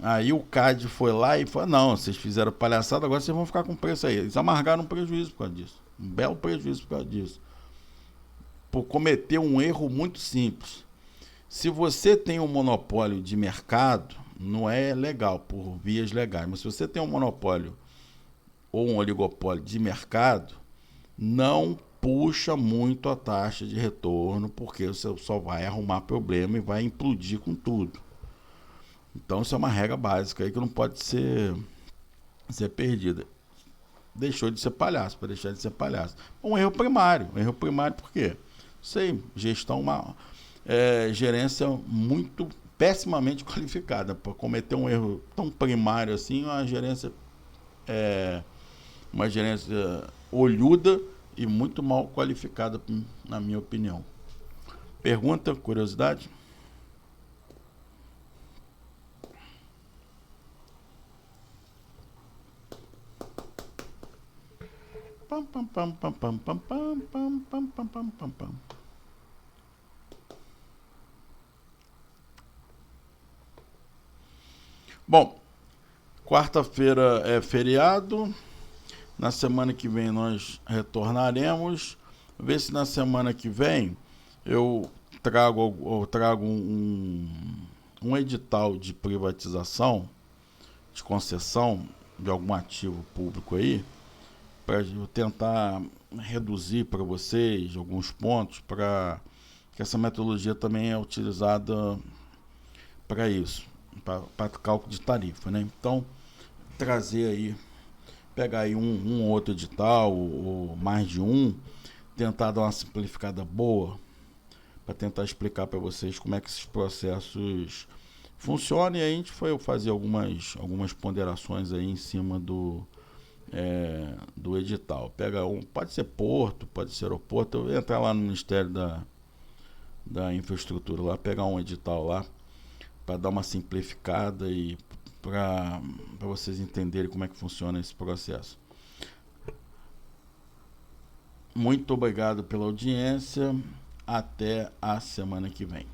Aí o CAD foi lá e falou, não, vocês fizeram palhaçada, agora vocês vão ficar com preço aí. Eles amargaram um prejuízo por causa disso. Um belo prejuízo por causa disso. Por cometer um erro muito simples. Se você tem um monopólio de mercado, não é legal, por vias legais, mas se você tem um monopólio ou um oligopólio de mercado, não puxa muito a taxa de retorno, porque você só vai arrumar problema e vai implodir com tudo. Então isso é uma regra básica aí que não pode ser perdida. Deixou de ser palhaço, para deixar de ser palhaço. Um erro primário por quê? Sei, gerência muito pessimamente qualificada. Para cometer um erro tão primário assim, uma gerência olhuda e muito mal qualificada, na minha opinião. Pergunta, curiosidade? Pam, pam, pam, pam, pam, pam, pam, pam, pam, pam, pam, pam, pam. Bom, quarta-feira é feriado. Na semana que vem nós retornaremos. Ver se na semana que vem eu trago um edital de privatização, de concessão de algum ativo público aí, para tentar reduzir para vocês alguns pontos, para que essa metodologia também é utilizada para isso, para cálculo de tarifa, né? Então, trazer aí, pegar aí um outro edital, ou mais de um, tentar dar uma simplificada boa, para tentar explicar para vocês como é que esses processos funcionam, e aí a gente foi fazer algumas ponderações aí em cima do edital. Pega pode ser porto, pode ser aeroporto, eu vou entrar lá no Ministério da Infraestrutura, lá, pegar um edital lá, para dar uma simplificada e para vocês entenderem como é que funciona esse processo. Muito obrigado pela audiência, até a semana que vem.